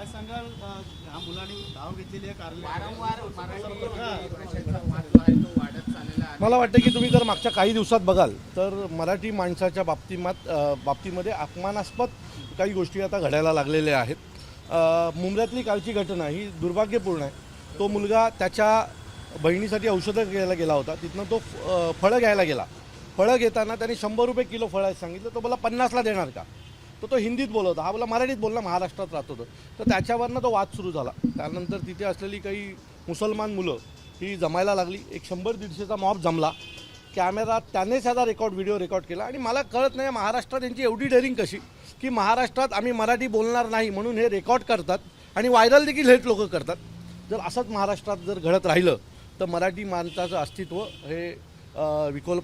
सांगाल ह्या मुलांनी धाव घेतलेली आहे वारंवार मला वाटतं की तुम्ही जर मागच्या काही दिवसात बघाल तर मराठी माणसाच्या बाबतीमध्ये अपमानास्पद काही गोष्टी आता घडायला लागलेल्या आहेत। मुंबईतली कालची घटना ही दुर्भाग्यपूर्ण आहे। तो मुलगा त्याच्या बहिणीसाठी औषधं घ्यायला गेला होता, तिथनं तो फळं घ्यायला गेला। फळं घेताना त्यांनी 100 रुपये किलो फळं सांगितलं, तो बोला 50ला देणार का? तो हिंदीत बोलत होता, हा बोला मराठीत बोलला, महाराष्ट्रात राहत होतं। तर त्याच्यावरनं तो वाद सुरू झाला। त्यानंतर तिथे असलेली काही मुसलमान मुलं ही जमायला लागली, एक 100-150चा मॉब जमला। कॅमेरा त्यानेच ह्याचा व्हिडिओ रेकॉर्ड केला। आणि मला कळत नाही महाराष्ट्रात यांची एवढी डेअरिंग कशी की महाराष्ट्रात आम्ही मराठी बोलणार नाही म्हणून हे रेकॉर्ड करतात आणि व्हायरल देखील हेच लोक करतात। जर असंच महाराष्ट्रात जर घडत राहिलं तर मराठी माणसाचं अस्तित्व हे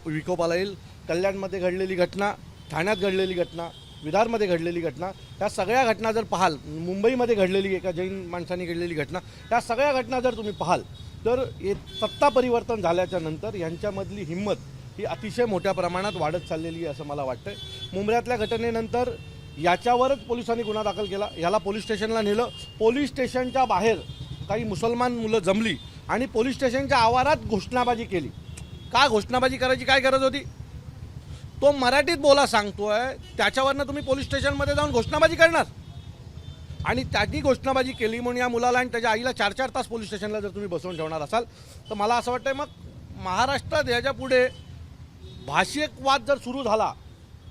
विकोपाला येईल। कल्याणमध्ये घडलेली घटना, ठाण्यात घडलेली घटना, विदारमध्ये घडलेली घटना, ह्या सगळ्या घटना जर पाहाल, मुंबईमध्ये घडलेली एका जैन माणसाने घडलेली घटना, ह्या सगळ्या घटना जर तुम्ही पाहाल तर सत्ता परिवर्तन झाल्याच्या नंतर यांच्यामधली हिंमत ही अतिशय मोठ्या प्रमाणात वाढत चाललेली आहे असं मला वाटतं। मुंबईतल्या घटनेनंतर याच्यावरच पोलिसांनी गुन्हा दाखल केला, याला पोलीस स्टेशनला नेलं। पोलीस स्टेशनच्या बाहेर काही मुसलमान मुलं जमली आणि पोलीस स्टेशनच्या आवारात घोषणाबाजी केली। का घोषणाबाजी करायची काय गरज होती? तो मराठीत बोला सांगतोय, त्याच्यावरनं तुम्ही पोलीस स्टेशनमध्ये जाऊन घोषणाबाजी करणार? आणि त्यांनी घोषणाबाजी केली म्हणून या मुलाला आणि त्याच्या आईला 4-4 तास पोलीस स्टेशनला जर तुम्ही बसवून ठेवणार असाल तर मला असं वाटतं मग महाराष्ट्रात याच्या पुढे भाषिक वाद जर सुरू झाला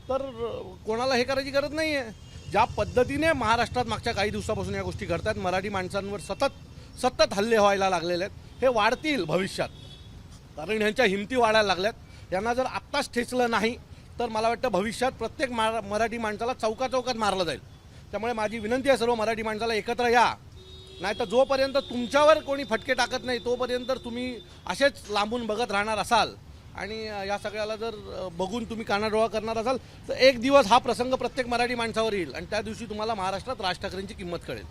तर कोणाला हे करायची गरज नाही आहे। ज्या पद्धतीने महाराष्ट्रात मागच्या काही दिवसापासून या गोष्टी घडतात, मराठी माणसांवर सतत हल्ले व्हायला लागलेले आहेत, हे वाढतील भविष्यात, कारण ह्यांच्या हिमती वाढायला लागल्यात। यांना जर आत्ताच ठेचलं नाही तर मला वाटतं भविष्यात प्रत्येक मराठी माणसाला चौकात मारलं जाईल। त्यामुळे माझी विनंती आहे सर्व मराठी माणसाला, एकत्र या, नाही तर जोपर्यंत तुमच्यावर कोणी फटके टाकत नाही तोपर्यंत तुम्ही असेच लांबून बघत राहणार असाल आणि या सगळ्याला जर बघून तुम्ही कानाडोळा करणार असाल तर एक दिवस हा प्रसंग प्रत्येक मराठी माणसावर येईल आणि त्या दिवशी तुम्हाला महाराष्ट्रात राज ठाकरेंची किंमत कळेल।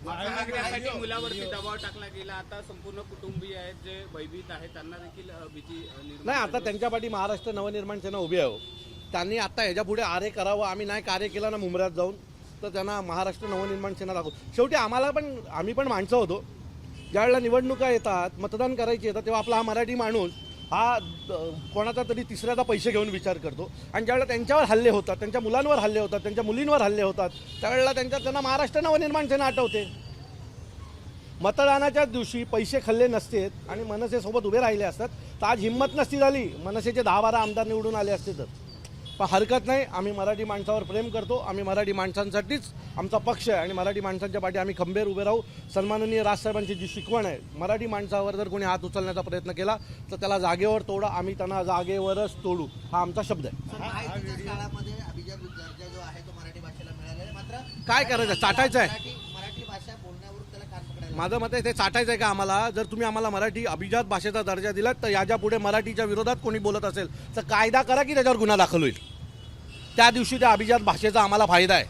मुलावरती दबाव टाकला गेला, आता संपूर्ण कुटुंबीय आहेत जे भयभीत आहेत, त्यांना देखील भीती नाही। आता त्यांच्या पाठी महाराष्ट्र नवनिर्माण सेना उभी आहे। त्यांनी आता ह्याच्या पुढे आरे करावं, आम्ही नाही कार्य केलं ना मुंबईत जाऊन तर त्यांना महाराष्ट्र नवनिर्माण सेना दाखवू। शेवटी आम्ही पण माणसं होतो, ज्यावेळेला निवडणुका येतात, मतदान करायची येतात, तेव्हा आपला हा मराठी माणूस हा कोणाचा तरी तिसऱ्याचा पैसे घेऊन विचार करतो आणि ज्यावेळेला त्यांच्यावर हल्ले होतात, त्यांच्या मुलांवर हल्ले होतात, त्यांच्या मुलींवर हल्ले होतात, त्यावेळेला त्यांना महाराष्ट्र नवनिर्माण सेना आठवते। मतदानाच्याच दिवशी पैसे खाल्ले नसते आणि मनसेसोबत उभे राहिले असतात तर आज हिंमत नसती झाली, मनसेचे 10-12 आमदार निवडून आले असते तर। पण हरकत नाही, आम्ही मराठी माणसावर प्रेम करतो, आम्ही मराठी माणसांसाठीच आमचा पक्ष आहे आणि मराठी माणसांच्या पाठी आम्ही खंबीर उभे राहू। सन्माननीय राजसाहेबांची जी शिकवण आहे, मराठी माणसावर जर कोणी हात उचलण्याचा प्रयत्न केला तर त्याला जागेवर तोडा, आम्ही त्यांना जागेवरच तोडू, हा आमचा शब्द आहे। काळामध्ये अभिजात दर्जा जो आहे तो मराठी भाषेला मिळालेला आहे, मात्र काय करायचं? चाटायचं आहे? मराठी भाषा बोलण्यावरून त्याला कान पकडायला माझं मत आहे ते चाटायचं आहे का आम्हाला? जर तुम्ही आम्हाला मराठी अभिजात भाषेचा दर्जा दिलात तर याच्या पुढे मराठीच्या विरोधात कोणी बोलत असेल तर कायदा करा की त्याच्यावर गुन्हा दाखल होईल। त्या दिवशी त्या अभिजात भाषेचा आम्हाला फायदा आहे।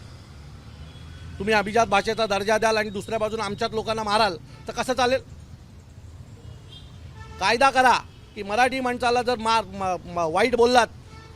तुम्ही अभिजात भाषेचा दर्जा द्याल आणि दुसऱ्या बाजूने आमच्याच लोकांना माराल तर कसं चालेल? कायदा करा की मराठी माणसाला जर वाईट बोललात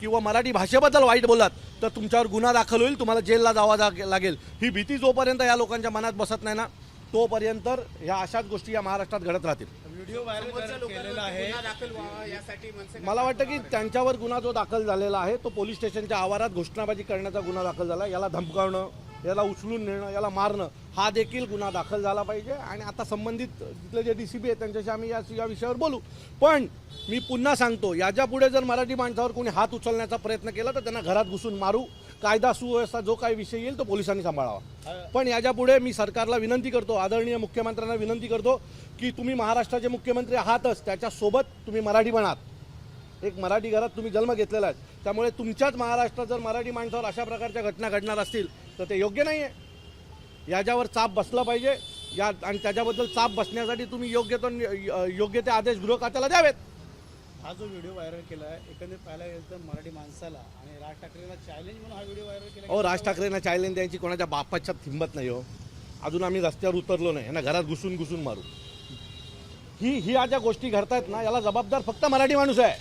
किंवा मराठी भाषेबद्दल वाईट बोललात तर तुमच्यावर गुन्हा दाखल होईल, तुम्हाला जेलला जावं लागेल। ही भीती जोपर्यंत या लोकांच्या मनात बसत नाही ना तोपर्यंत ह्या अशाच गोष्टी या महाराष्ट्रात घडत राहतील। व्हिडिओ व्हायरल केलेला आहे, दाखल व्हावा यासाठी मनसे मला वाटतं की त्यांच्यावर गुन्हा जो दाखल झालेला आहे तो पोलीस स्टेशनच्या आवारात घोषणाबाजी करण्याचा गुन्हा दाखल झाला। याला धमकावणं, याला उचलून नेणं, याला मारणं हा देखील गुन्हा दाखल झाला पाहिजे आणि आता संबंधित तिथले जे DCP आहेत त्यांच्याशी आम्ही या विषयावर बोलू। पण मी पुन्हा सांगतो, याच्या पुढे जर मराठी माणसावर कोणी हात उचलण्याचा प्रयत्न केला तर त्यांना घरात घुसून मारू। कायदा सुव्यवस्था जो काही विषय येईल तो पोलिसांनी सांभाळावा। पण याच्या पुढे मी सरकारला विनंती करतो, आदरणीय मुख्यमंत्र्यांना विनंती करतो की तुम्ही महाराष्ट्राचे मुख्यमंत्री आहातच, त्याच्यासोबत तुम्ही मराठी बनात। एक मराठी घरात तुम्ही जन्म घेतलेला आहे, त्यामुळे तुमच्याच महाराष्ट्रात जर मराठी माणसावर अशा प्रकारच्या घटना घडणार असतील तर ते योग्य नाही आहे। याच्यावर चाप बसला पाहिजे आणि त्याच्याबद्दल चाप बसण्यासाठी तुम्ही योग्य ते आदेश गृह खात्याला द्यावेत। हा जो व्हिडिओ व्हायरल केला आहे, एकंदरीत पाहायला गेलं तर मराठी माणसाला आणि राज ठाकरेंना चॅलेंज म्हणून हा व्हिडिओ व्हायरल केला। अहो, राज ठाकरेंना चॅलेंज द्यायची कोणाच्या बापाच्या हिंमत नाही हो। अजून आम्ही रस्त्यावर उतरलो नाही, यांना घरात घुसून मारू। ही ज्या गोष्टी घडतायत ना याला जबाबदार फक्त मराठी माणूस आहे।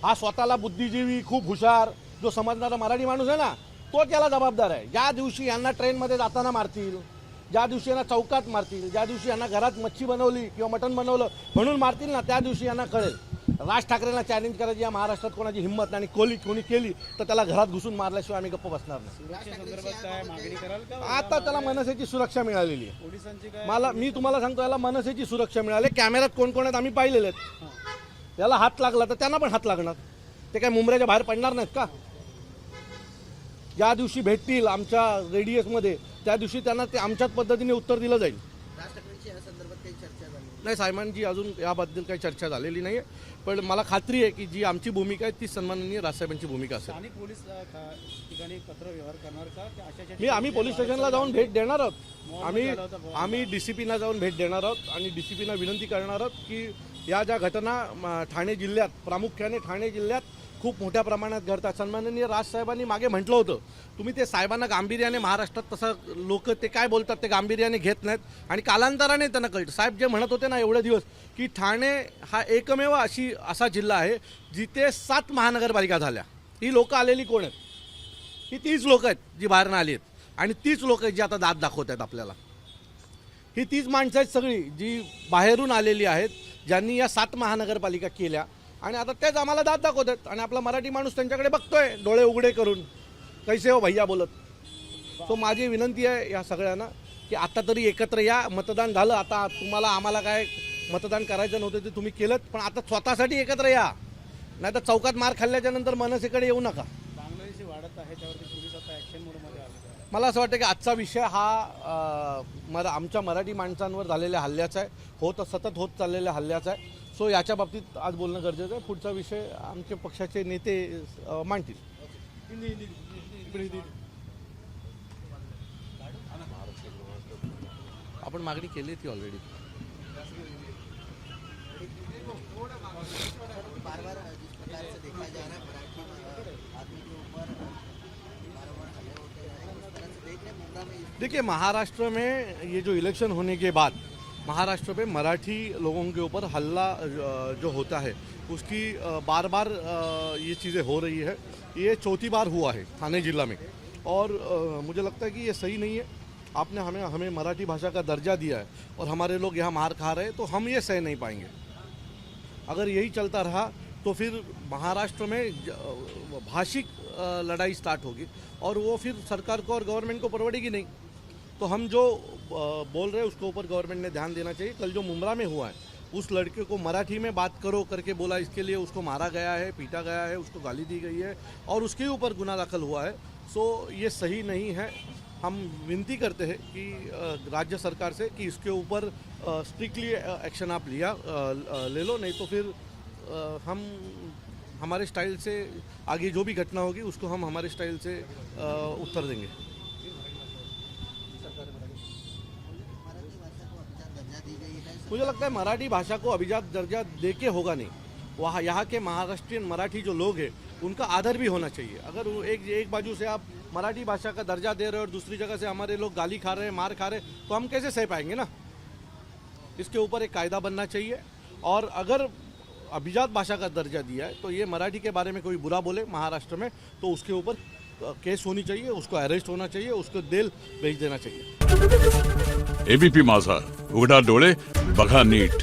हा स्वतःला बुद्धिजीवी, खूप हुशार जो समजणारा मराठी माणूस आहे ना तोच याला जबाबदार आहे। ज्या दिवशी यांना ट्रेनमध्ये जाताना मारतील, ज्या दिवशी यांना चौकात मारतील, ज्या दिवशी यांना घरात मच्छी बनवली किंवा मटण बनवलं म्हणून मारतील ना, त्या दिवशी यांना कळेल. राज ठाकरेंना चॅलेंज करायची या महाराष्ट्रात कोणाची हिंमत नाही आणि कोणी केली तर त्याला घरात घुसून मारल्याशिवाय आम्ही गप्प बसणार नाही. सुरक्षेसंदर्भात काय मागणी कराल का? आता त्याला मनसेची सुरक्षा मिळालेली आहे. पोलिसांची काय? मी तुम्हाला सांगतो, याला मनसेची सुरक्षा मिळाली. कॅमेऱ्यात कोण कोण आहेत आम्ही पाहिलेले आहेत. याला हात लागला तर त्यांना पण हात लागणार. ते काय मुंबऱ्याच्या बाहेर पडणार नाहीत का? ज्या दिवशी भेटतील आमच्या रेडियसमध्ये त्या दिवशी त्यांना ते आमच्याच पद्धतीने उत्तर दिलं जाईल. राज ठाकरेंची या संदर्भात काही चर्चा झाली? नाही, साहेबांची अजून याबद्दल काही चर्चा झालेली नाही आहे. पण मला खात्री आहे की जी आमची भूमिका आहे ती सन्माननीय राजसाहेबांची भूमिका असेल. स्थानिक पोलीस ठिकाणी पत्र व्यवहार करणार का? की अशा आम्ही पोलीस स्टेशनला जाऊन भेट देणार आहोत. आम्ही DCPना जाऊन भेट देणार आहोत आणि DCPना विनंती करणार आहोत की या ज्या घटना ठाणे जिल्ह्यात, प्रामुख्याने ठाणे जिल्ह्यात खूप मोठ्या प्रमाणात घडतात. सन्माननीय राजसाहेबांनी मागे म्हटलं होतं, तुम्ही ते साहेबांना गांभीर्याने, महाराष्ट्रात तसं लोक ते काय बोलतात ते गांभीर्याने घेत नाहीत आणि कालांतराने त्यांना कळतं. साहेब जे म्हणत होते ना एवढे दिवस की ठाणे हा एकमेव असा जिल्हा आहे जिथे 7 महानगरपालिका झाल्या. ही लोकं आलेली कोण आहेत? ही तीच लोक आहेत जी बाहेरनं आली आहेत आणि तीच लोक आहेत जी आता दात दाखवत आहेत आपल्याला. ही तीच माणसं आहेत सगळी जी बाहेरून आलेली आहेत, ज्यांनी या 7 महानगरपालिका केल्या आणि आता तेच आम्हाला दात दाखवत आहेत आणि आपला मराठी माणूस त्यांच्याकडे बघतोय डोळे उघडे करून, कैसे हो भैया बोलत. सो माझी विनंती आहे या सगळ्यांना की आता तरी एकत्र या. मतदान झालं, आता तुम्हाला आम्हाला काय मतदान करायचं नव्हतं ते तुम्ही केलं, पण आता स्वतःसाठी एकत्र या, नाही तर चौकात मार खाल्ल्याच्या नंतर मनसेकडे येऊ नका. बांगलादेशी वाढत आहे त्यावरती पोलीस आता ॲक्शन मोडमध्ये आले. मला असं वाटतं की आजचा विषय हा आमच्या मराठी माणसांवर झालेल्या हल्ल्याचा आहे, सतत होत चाललेल्या हल्ल्याचा आहे. सो याच्या बाबतीत आज बोलणं गरजेचं आहे. पुढचा विषय आमचे पक्षाचे नेते मांडतील. आपण मागणी केली ती ऑलरेडी. बार बार जिस प्रकार से देखा जा रहा है मराठी आदमी के ऊपर बार बार हमले होते हैं, उस तरह से देख रहे हैं मुंबई में. देखिए, महाराष्ट्र में ये जो इलेक्शन होने के बाद महाराष्ट्र में मराठी लोगों के ऊपर हल्ला जो होता है उसकी बार बार ये चीज़ें हो रही है. ये चौथी बार हुआ है ठाणे जिला में और मुझे लगता है कि ये सही नहीं है. आपने हमें मराठी भाषा का दर्जा दिया है और हमारे लोग यहाँ मार खा रहे हैं, तो हम ये सह नहीं पाएंगे. अगर यही चलता रहा तो फिर महाराष्ट्र में भाषिक लड़ाई स्टार्ट होगी और वो फिर सरकार को और गवर्नमेंट को परवड़ेगी नहीं. तो हम जो बोल रहे हैं उसके ऊपर गवर्नमेंट ने ध्यान देना चाहिए. कल जो मुंब्रा में हुआ है, उस लड़के को मराठी में बात करो करके बोला, इसके लिए उसको मारा गया है, पीटा गया है, उसको गाली दी गई है और उसके ऊपर गुनाह दाखिल हुआ है. सो ये सही नहीं है. हम विनती करते हैं कि राज्य सरकार से कि इसके ऊपर स्ट्रिक्टली एक्शन आप ले लो, नहीं तो फिर हम हमारे स्टाइल से आगे जो भी घटना होगी उसको हम हमारे स्टाइल से उत्तर देंगे. मुझे लगता है मराठी भाषा को अभिजात दर्जा देके होगा नहीं. वहाँ यहाँ के महाराष्ट्रीयन मराठी जो लोग हैं उनका आदर भी होना चाहिए. अगर वो एक बाजू से आप मराठी भाषा का दर्जा दे रहे हो और दूसरी जगह से हमारे लोग गाली खा रहे हैं, मार खा रहे हैं, तो हम कैसे सह पाएंगे ना. इसके ऊपर एक कायदा बनना चाहिए. और अगर अभिजात भाषा का दर्जा दिया है तो ये मराठी के बारे में कोई बुरा बोले महाराष्ट्र में तो उसके ऊपर केस होनी चाहिए, उसको अरेस्ट होना चाहिए, उसको जेल भेज देना चाहिए. ABP माझा, उघडा डोळे बघा नीट.